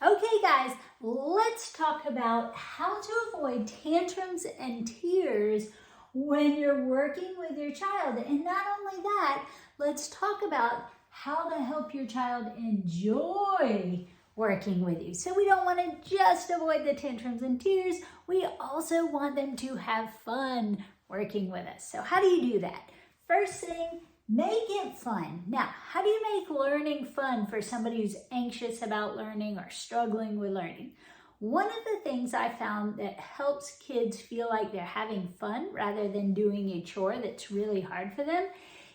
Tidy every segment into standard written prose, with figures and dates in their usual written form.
Okay, guys, let's talk about how to avoid tantrums and tears when you're working with your child. And not only that, let's talk about how to help your child enjoy working with you. So we don't want to just avoid the tantrums and tears. We also want them to have fun working with us. So how do you do that? First thing, make it fun. Now, how do you make learning fun for somebody who's anxious about learning or struggling with learning? One of the things I found that helps kids feel like they're having fun rather than doing a chore that's really hard for them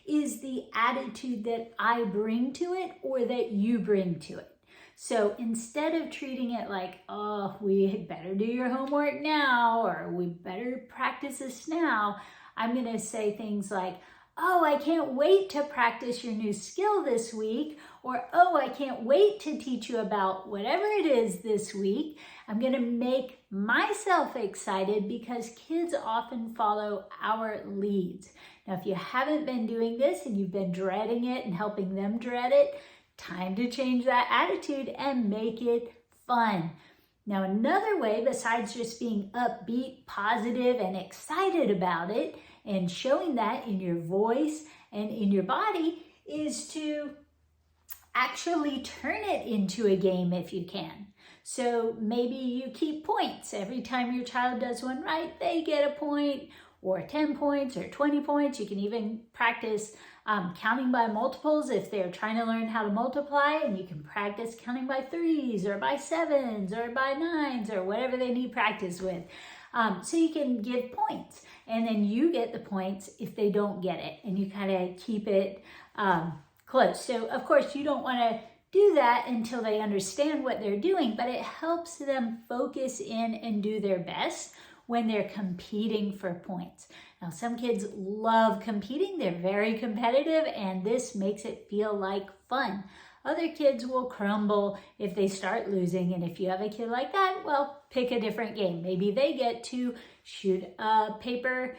is the attitude that I bring to it or that you bring to it. So instead of treating it like, oh, we had better do your homework now, or we better practice this now, I'm going to say things like, oh, I can't wait to practice your new skill this week, or oh, I can't wait to teach you about whatever it is this week. I'm going to make myself excited because kids often follow our leads. Now, if you haven't been doing this and you've been dreading it and helping them dread it, time to change that attitude and make it fun. Now, another way besides just being upbeat, positive, and excited about it, and showing that in your voice and in your body is to actually turn it into a game if you can. So maybe you keep points. Every time your child does one right, they get a point, or 10 points or 20 points. You can even practice counting by multiples if they're trying to learn how to multiply, and you can practice counting by 3s or by 7s or by 9s or whatever they need practice with. So you can give points, and then you get the points if they don't get it, and you kind of keep it close. So of course you don't want to do that until they understand what they're doing, but it helps them focus in and do their best when they're competing for points. Now, some kids love competing. They're very competitive, and this makes it feel like fun. Other kids will crumble if they start losing, and if you have a kid like that, well, pick a different game. Maybe they get to shoot a paper,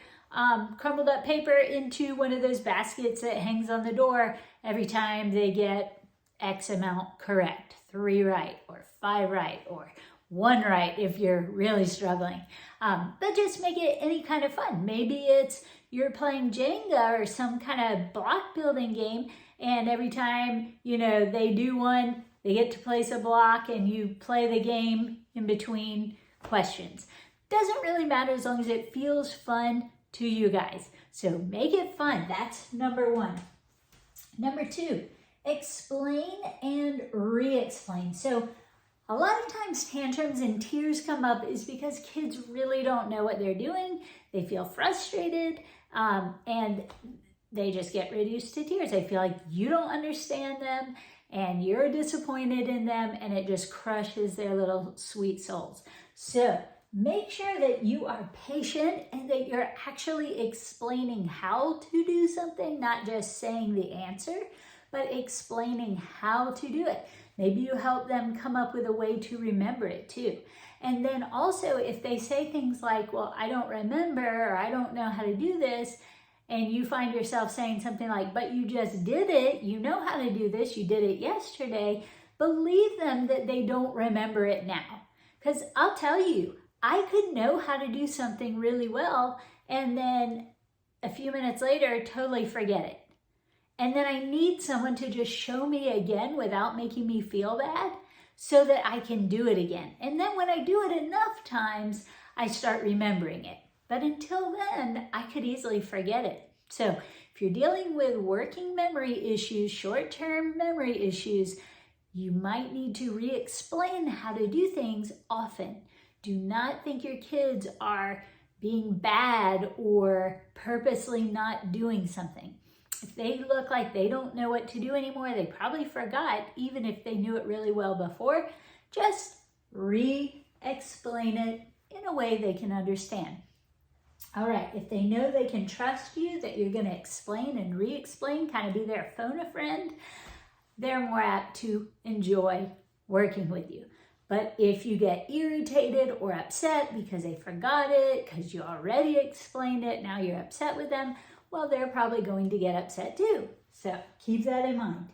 crumbled up paper into one of those baskets that hangs on the door every time they get X amount correct, 3 right, or 5 right, or 1 right if you're really struggling. But just make it any kind of fun. Maybe it's you're playing Jenga or some kind of block building game, and every time, they do one, they get to place a block, and you play the game in between questions. Doesn't really matter as long as it feels fun to you guys. So make it fun. That's number 1. Number 2, explain and re-explain. So a lot of times tantrums and tears come up is because kids really don't know what they're doing. They feel frustrated, and they just get reduced to tears. They feel like you don't understand them and you're disappointed in them, and it just crushes their little sweet souls. So make sure that you are patient and that you're actually explaining how to do something, not just saying the answer, but explaining how to do it. Maybe you help them come up with a way to remember it too. And then also if they say things like, well, I don't remember, or I don't know how to do this, and you find yourself saying something like, but you just did it, you know how to do this, you did it yesterday, believe them that they don't remember it now. Because I'll tell you, I could know how to do something really well, and then a few minutes later, totally forget it. And then I need someone to just show me again without making me feel bad so that I can do it again. And then when I do it enough times, I start remembering it. But until then, I could easily forget it. So if you're dealing with working memory issues, short-term memory issues, you might need to re-explain how to do things often. Do not think your kids are being bad or purposely not doing something. If they look like they don't know what to do anymore, they probably forgot, even if they knew it really well before. Just re-explain it in a way they can understand. All right, if they know they can trust you, that you're going to explain and re-explain, kind of be their phone a friend, they're more apt to enjoy working with you. But if you get irritated or upset because they forgot it, because you already explained it, now you're upset with them, well, they're probably going to get upset too. So keep that in mind.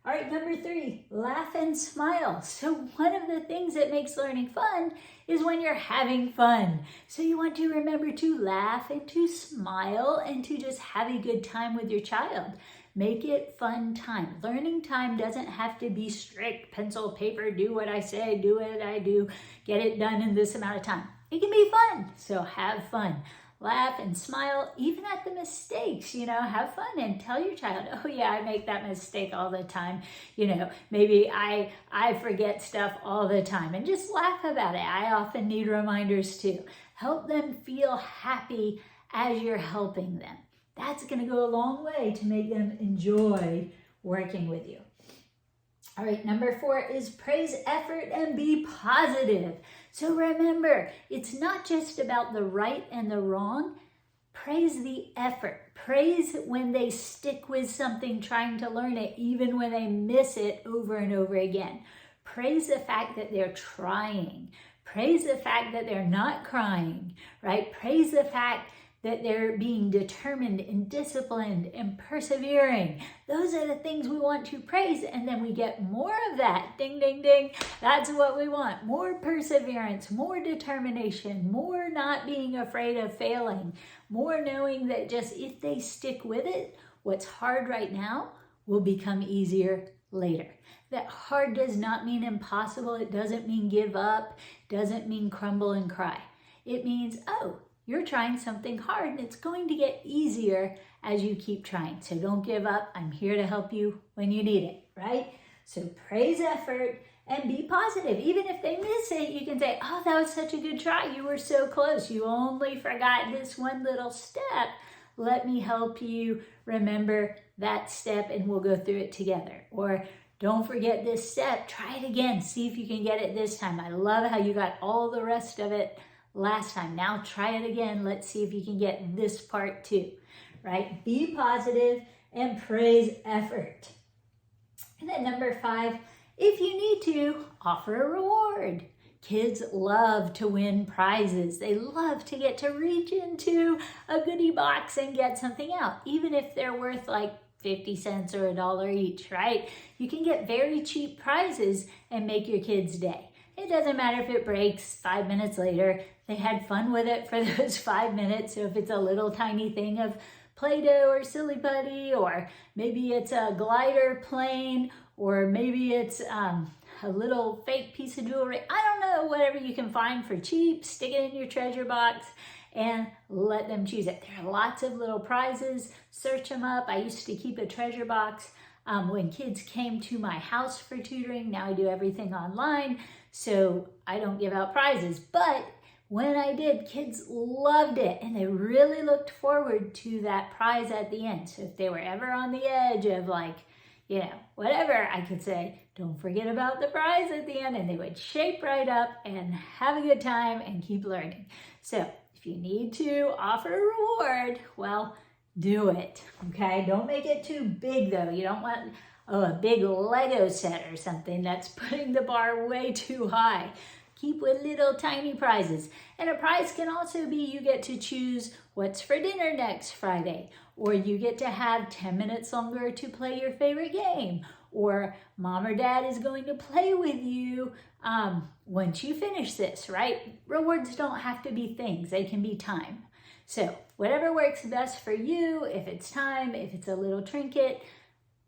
All right, number 3, laugh and smile. So one of the things that makes learning fun is when you're having fun. So you want to remember to laugh and to smile and to just have a good time with your child. Make it fun time. Learning time doesn't have to be strict, pencil, paper, do what I say, do what I do, get it done in this amount of time. It can be fun, so have fun. Laugh and smile, even at the mistakes, have fun and tell your child, oh yeah, I make that mistake all the time. Maybe I forget stuff all the time, and just laugh about it. I often need reminders too. Help them feel happy as you're helping them. That's gonna go a long way to make them enjoy working with you. All right, number 4 is praise effort and be positive. So remember, it's not just about the right and the wrong. Praise the effort. Praise when they stick with something, trying to learn it, even when they miss it over and over again. Praise the fact that they're trying. Praise the fact that they're not crying, right? Praise the fact that they're being determined and disciplined and persevering. Those are the things we want to praise, and then we get more of that. Ding, ding, ding. That's what we want. More perseverance, more determination, more not being afraid of failing, more knowing that just if they stick with it, what's hard right now will become easier later. That hard does not mean impossible. It doesn't mean give up. Doesn't mean crumble and cry. It means, oh, you're trying something hard and it's going to get easier as you keep trying. So don't give up. I'm here to help you when you need it, right? So praise effort and be positive. Even if they miss it, you can say, oh, that was such a good try. You were so close. You only forgot this one little step. Let me help you remember that step and we'll go through it together. Or don't forget this step. Try it again. See if you can get it this time. I love how you got all the rest of it last time. Now try it again. Let's see if you can get this part too, right? Be positive and praise effort. And then number 5, if you need to, offer a reward. Kids love to win prizes. They love to get to reach into a goodie box and get something out, even if they're worth like 50 cents or $1 each, right? You can get very cheap prizes and make your kids' day. It doesn't matter if it breaks 5 minutes later. They had fun with it for those 5 minutes. So if it's a little tiny thing of Play-Doh or Silly Putty, or maybe it's a glider plane, or maybe it's a little fake piece of jewelry. I don't know, whatever you can find for cheap, stick it in your treasure box and let them choose it. There are lots of little prizes. Search them up. I used to keep a treasure box when kids came to my house for tutoring. Now I do everything online, so I don't give out prizes. But when I did, kids loved it and they really looked forward to that prize at the end. So if they were ever on the edge of like, whatever, I could say, don't forget about the prize at the end, and they would shape right up and have a good time and keep learning. So if you need to offer a reward, well, do it, okay? Don't make it too big though. You don't want a big Lego set or something. That's putting the bar way too high. Keep with little tiny prizes. And a prize can also be you get to choose what's for dinner next Friday, or you get to have 10 minutes longer to play your favorite game, or mom or dad is going to play with you once you finish this, right? Rewards don't have to be things, they can be time. So whatever works best for you, if it's time, if it's a little trinket,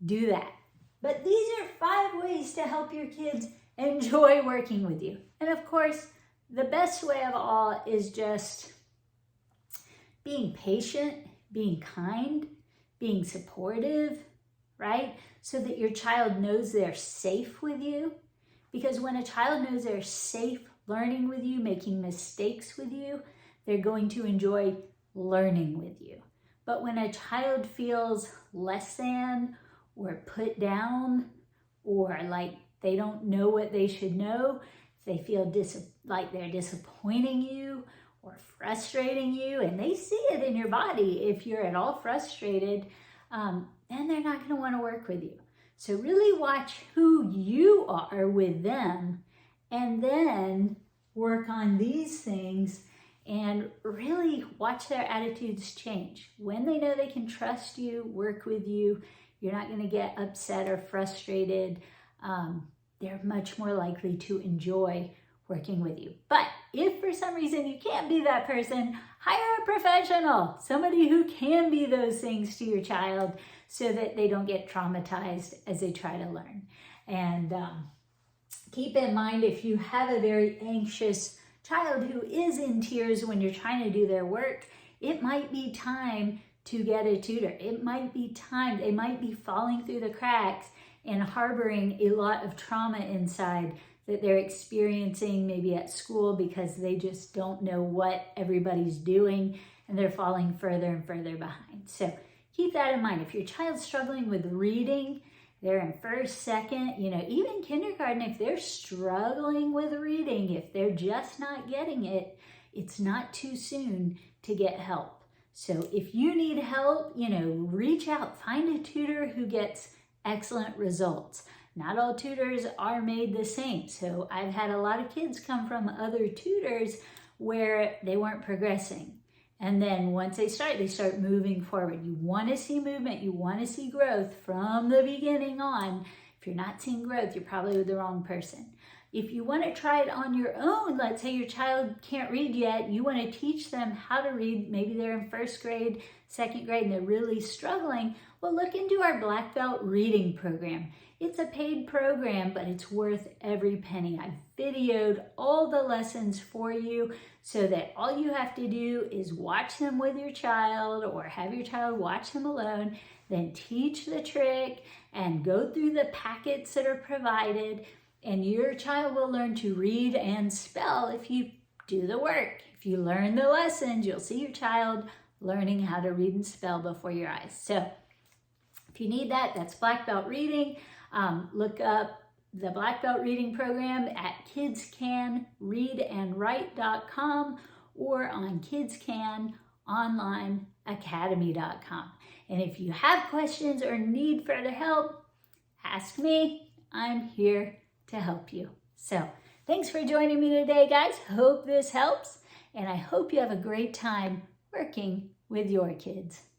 do that. But these are 5 ways to help your kids enjoy working with you. And of course, the best way of all is just being patient, being kind, being supportive, right? So that your child knows they're safe with you. Because when a child knows they're safe learning with you, making mistakes with you, they're going to enjoy learning with you. But when a child feels less than or put down, or like they don't know what they should know, they feel like they're disappointing you or frustrating you, and they see it in your body. If you're at all frustrated, then they're not going to want to work with you. So really watch who you are with them, and then work on these things and really watch their attitudes change. When they know they can trust you, work with you, You're not going to get upset or frustrated. They're much more likely to enjoy working with you. But if for some reason you can't be that person, hire a professional, somebody who can be those things to your child so that they don't get traumatized as they try to learn. And keep in mind, if you have a very anxious child who is in tears when you're trying to do their work, it might be time to get a tutor. It might be time, they might be falling through the cracks and harboring a lot of trauma inside that they're experiencing maybe at school because they just don't know what everybody's doing and they're falling further and further behind. So keep that in mind. If your child's struggling with reading, they're in first, second, even kindergarten, if they're struggling with reading, if they're just not getting it, it's not too soon to get help. So if you need help, reach out, find a tutor who gets excellent results. Not all tutors are made the same. So I've had a lot of kids come from other tutors where they weren't progressing. And then once they start moving forward. You want to see movement. You want to see growth from the beginning on. If you're not seeing growth, you're probably with the wrong person. If you want to try it on your own, let's say your child can't read yet, you want to teach them how to read. Maybe they're in first grade, second grade, and they're really struggling. Well, look into our Black Belt reading program. It's a paid program, but it's worth every penny. I've videoed all the lessons for you so that all you have to do is watch them with your child or have your child watch them alone, then teach the trick and go through the packets that are provided, and your child will learn to read and spell if you do the work. If you learn the lessons, you'll see your child learning how to read and spell before your eyes. So if you need that, that's Black Belt Reading. Look up the Black Belt Reading Program at kidscanreadandwrite.com or on kidscanonlineacademy.com. And if you have questions or need further help, ask me. I'm here to help you. So thanks for joining me today, guys. Hope this helps, and I hope you have a great time working with your kids.